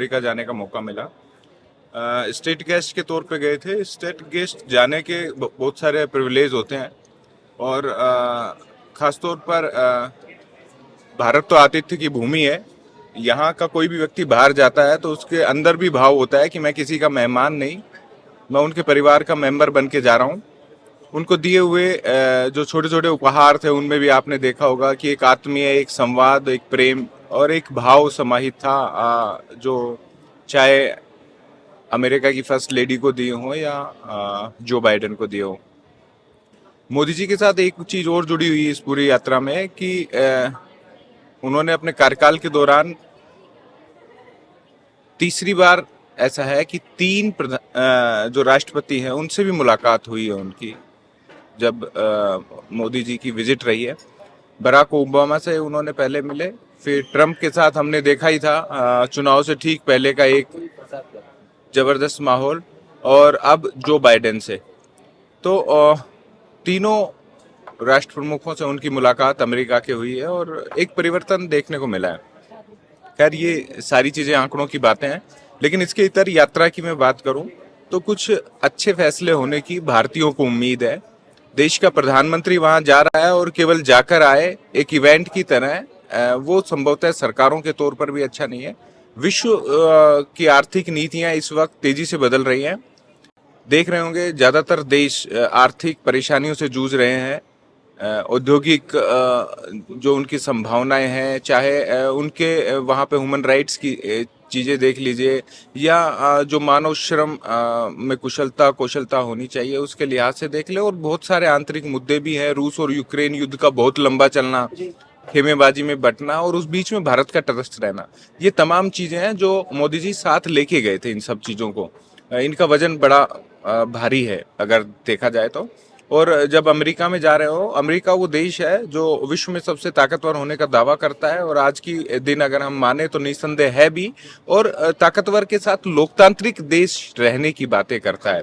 America जाने का मौका मिला। स्टेट गेस्ट के तौर पे गए थे। स्टेट गेस्ट जाने के बहुत सारे प्रिविलेज होते हैं और ख़ास तौर पर भारत तो आतिथ्य की भूमि है। यहाँ का कोई भी व्यक्ति बाहर जाता है तो उसके अंदर भी भाव होता है कि मैं किसी का मेहमान नहीं, मैं उनके परिवार का मेंबर बन के जा रहा हूँ। उनको दिए हुए जो छोटे छोटे उपहार थे उनमें भी आपने देखा होगा कि एक आत्मीय, एक संवाद, एक प्रेम और एक भाव समाहित था, जो चाहे अमेरिका की फर्स्ट लेडी को दिए हों या जो बाइडेन को दिए हों। मोदी जी के साथ एक चीज और जुड़ी हुई है इस पूरी यात्रा में कि उन्होंने अपने कार्यकाल के दौरान तीसरी बार ऐसा है कि जो राष्ट्रपति हैं उनसे भी मुलाकात हुई है उनकी, जब मोदी जी की विजिट रही है। बराक ओबामा से उन्होंने पहले मिले, फिर ट्रंप के साथ हमने देखा ही था चुनाव से ठीक पहले का एक जबरदस्त माहौल, और अब जो बाइडेन से। तो तीनों राष्ट्र प्रमुखों से उनकी मुलाकात अमेरिका के हुई है और एक परिवर्तन देखने को मिला है। खैर, ये सारी चीजें आंकड़ों की बातें हैं, लेकिन इसके इतर यात्रा की मैं बात करूं तो कुछ अच्छे फैसले होने की भारतीयों को उम्मीद है। देश का प्रधानमंत्री वहां जा रहा है और केवल जाकर आए एक इवेंट की तरह, वो संभवतः सरकारों के तौर पर भी अच्छा नहीं है। विश्व की आर्थिक नीतियां इस वक्त तेजी से बदल रही हैं। देख रहे होंगे ज्यादातर देश आर्थिक परेशानियों से जूझ रहे हैं। औद्योगिक जो उनकी संभावनाएं हैं, चाहे उनके वहाँ पे ह्यूमन राइट्स की चीज़ें देख लीजिए, या जो मानव श्रम में कौशलता होनी चाहिए उसके लिहाज से देख ले, और बहुत सारे आंतरिक मुद्दे भी हैं। रूस और यूक्रेन युद्ध का बहुत लंबा चलना, खेमेबाजी में बंटना और उस बीच में भारत का तटस्थ रहना, ये तमाम चीज़ें हैं जो मोदी जी साथ लेके गए थे। इन सब चीज़ों को, इनका वजन बड़ा भारी है अगर देखा जाए तो। और जब अमेरिका में जा रहे हो, अमेरिका वो देश है जो विश्व में सबसे ताकतवर होने का दावा करता है, और आज की दिन अगर हम माने तो निस्संदेह है भी, और ताकतवर के साथ लोकतांत्रिक देश रहने की बातें करता है।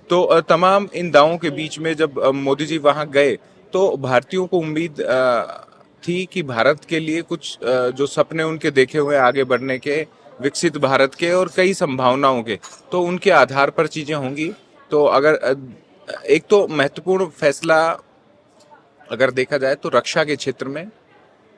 तो तमाम इन दावों के बीच में जब मोदी जी वहां गए तो भारतीयों को उम्मीद थी कि भारत के लिए कुछ जो सपने उनके देखे हुए आगे बढ़ने के, विकसित भारत के और कई संभावनाओं के, तो उनके आधार पर चीजें होंगी। तो अगर एक तो महत्वपूर्ण फैसला अगर देखा जाए तो रक्षा के क्षेत्र में,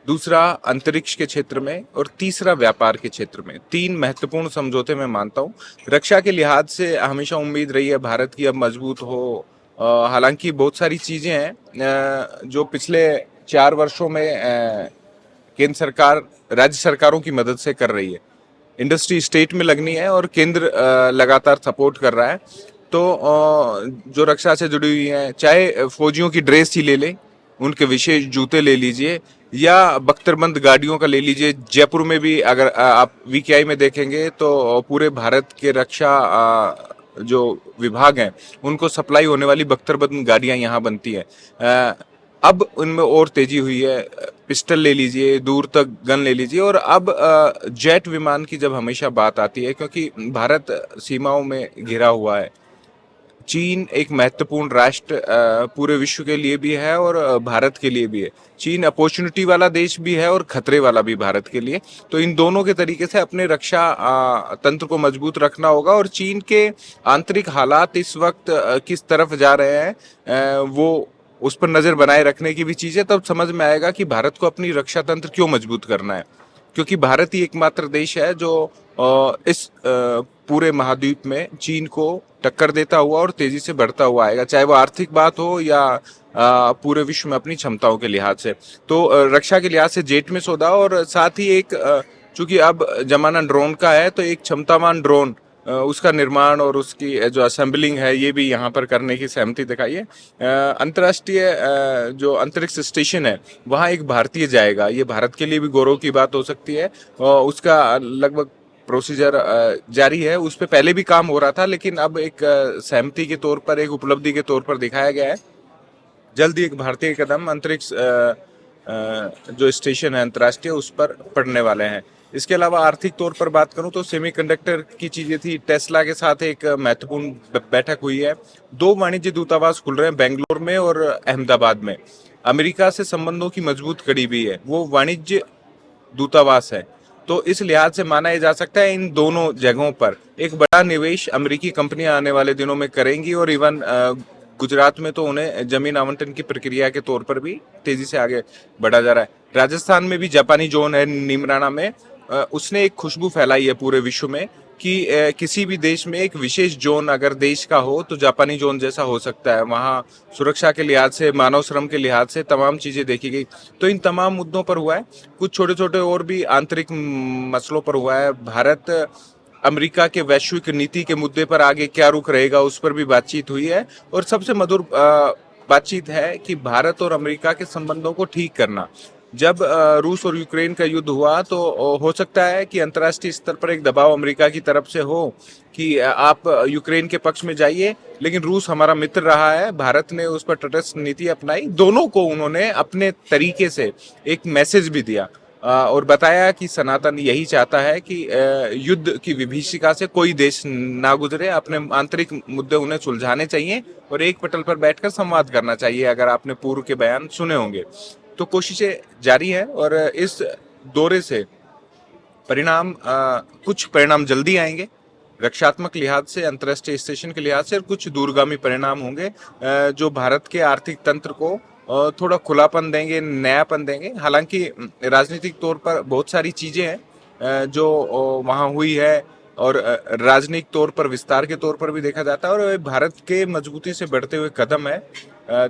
दूसरा अंतरिक्ष के क्षेत्र में, और तीसरा व्यापार के क्षेत्र में, तीन महत्वपूर्ण समझौते मैं मानता हूँ। रक्षा के लिहाज से हमेशा उम्मीद रही है भारत की अब मजबूत हो। हालांकि बहुत सारी चीजें हैं जो पिछले 4 वर्षों में केंद्र सरकार राज्य सरकारों की मदद से कर रही है। इंडस्ट्री स्टेट में लगनी है और केंद्र लगातार सपोर्ट कर रहा है। तो जो रक्षा से जुड़ी हुई हैं, चाहे फौजियों की ड्रेस ही ले लें, उनके विशेष जूते ले लीजिए, या बख्तरबंद गाड़ियों का ले लीजिए। जयपुर में भी अगर आप वीकेआई में देखेंगे तो पूरे भारत के रक्षा जो विभाग हैं उनको सप्लाई होने वाली बख्तरबंद गाड़ियां यहाँ बनती हैं। अब उनमें और तेजी हुई है। पिस्टल ले लीजिए, दूर तक गन ले लीजिए, और अब जेट विमान की जब हमेशा बात आती है, क्योंकि भारत सीमाओं में घिरा हुआ है। चीन एक महत्वपूर्ण राष्ट्र पूरे विश्व के लिए भी है और भारत के लिए भी है। चीन अपॉर्चुनिटी वाला देश भी है और खतरे वाला भी भारत के लिए। तो इन दोनों के तरीके से अपने रक्षा तंत्र को मजबूत रखना होगा, और चीन के आंतरिक हालात इस वक्त किस तरफ जा रहे हैं वो उस पर नजर बनाए रखने की भी चीज है। तब समझ में आएगा कि भारत को अपनी रक्षा तंत्र क्यों मजबूत करना है, क्योंकि भारत ही एकमात्र देश है जो इस पूरे महाद्वीप में चीन को टक्कर देता हुआ और तेजी से बढ़ता हुआ आएगा, चाहे वो आर्थिक बात हो या पूरे विश्व में अपनी क्षमताओं के लिहाज से। तो रक्षा के लिहाज से जेट में सौदा, और साथ ही एक चूंकि अब जमाना ड्रोन का है तो एक क्षमतावान ड्रोन उसका निर्माण और उसकी जो असेंबलिंग है ये भी यहाँ पर करने की सहमति दिखाई है। अंतर्राष्ट्रीय जो अंतरिक्ष स्टेशन है वहाँ एक भारतीय जाएगा, ये भारत के लिए भी गौरव की बात हो सकती है। उसका लगभग प्रोसीजर जारी है, उस पर पहले भी काम हो रहा था, लेकिन अब एक सहमति के तौर पर, एक उपलब्धि के तौर पर दिखाया गया है। जल्द ही एक भारतीय कदम अंतरिक्ष जो स्टेशन है अंतर्राष्ट्रीय उस पर पड़ने वाले हैं। इसके अलावा आर्थिक तौर पर बात करूं तो सेमीकंडक्टर की चीजें थी। टेस्ला के साथ एक महत्वपूर्ण बैठक हुई है। 2 वाणिज्य दूतावास खुल रहे हैं बेंगलोर में और अहमदाबाद में। अमेरिका से संबंधों की मजबूत कड़ी भी है, वो वाणिज्य दूतावास है। तो इस लिहाज से माना जा सकता है इन दोनों जगहों पर एक बड़ा निवेश अमेरिकी कंपनियां आने वाले दिनों में करेंगी, और इवन गुजरात में तो उन्हें जमीन आवंटन की प्रक्रिया के तौर पर भी तेजी से आगे बढ़ा जा रहा है। राजस्थान में भी जापानी जोन है नीमराना में, उसने एक खुशबू फैलाई है पूरे विश्व में कि किसी भी देश में एक विशेष जोन अगर देश का हो तो जापानी जोन जैसा हो सकता है। वहाँ सुरक्षा के लिहाज से, मानव श्रम के लिहाज से तमाम चीजें देखी गई। तो इन तमाम मुद्दों पर हुआ है, कुछ छोटे छोटे और भी आंतरिक मसलों पर हुआ है। भारत अमेरिका के वैश्विक नीति के मुद्दे पर आगे क्या रुख रहेगा उस पर भी बातचीत हुई है, और सबसे मधुर बातचीत है कि भारत और अमेरिका के संबंधों को ठीक करना। जब रूस और यूक्रेन का युद्ध हुआ तो हो सकता है कि अंतर्राष्ट्रीय स्तर पर एक दबाव अमेरिका की तरफ से हो कि आप यूक्रेन के पक्ष में जाइए, लेकिन रूस हमारा मित्र रहा है, भारत ने उस पर तटस्थ नीति अपनाई। दोनों को उन्होंने अपने तरीके से एक मैसेज भी दिया और बताया कि सनातन यही चाहता है कि युद्ध की विभीषिका से कोई देश ना गुजरे, अपने आंतरिक मुद्दे उन्हें सुलझाने चाहिए और एक पटल पर बैठकर संवाद करना चाहिए। अगर आपने पूर्व के बयान सुने होंगे तो कोशिशें जारी हैं, और इस दौरे से कुछ परिणाम जल्दी आएंगे रक्षात्मक लिहाज से, अंतर्राष्ट्रीय स्टेशन के लिहाज से, और कुछ दूरगामी परिणाम होंगे जो भारत के आर्थिक तंत्र को थोड़ा खुलापन देंगे, नयापन देंगे। हालांकि राजनीतिक तौर पर बहुत सारी चीजें हैं जो वहाँ हुई है, और राजनीतिक तौर पर, विस्तार के तौर पर भी देखा जाता है, और भारत के मजबूती से बढ़ते हुए कदम है।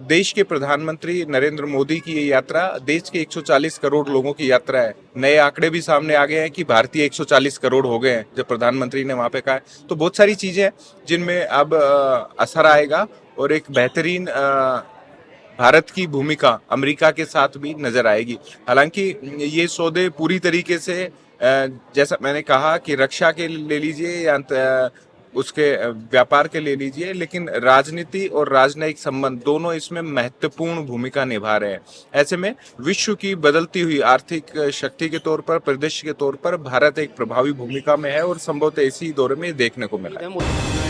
देश के प्रधानमंत्री नरेंद्र मोदी की ये यात्रा देश के 140 करोड़ लोगों की यात्रा है। नए आंकड़े भी सामने आ गए हैं कि भारतीय 140 करोड़ हो गए हैं जब प्रधानमंत्री ने वहां पे कहा है। तो बहुत सारी चीजें हैं जिनमें अब असर आएगा, और एक बेहतरीन भारत की भूमिका अमेरिका के साथ भी नजर आएगी। हालांकि ये सौदे पूरी तरीके से जैसा मैंने कहा कि रक्षा के ले लीजिए या उसके व्यापार के ले लीजिए, लेकिन राजनीति और राजनयिक संबंध दोनों इसमें महत्वपूर्ण भूमिका निभा रहे हैं। ऐसे में विश्व की बदलती हुई आर्थिक शक्ति के तौर पर, परिदृश्य के तौर पर भारत एक प्रभावी भूमिका में है, और संभवतः इसी दौरे में देखने को मिला है।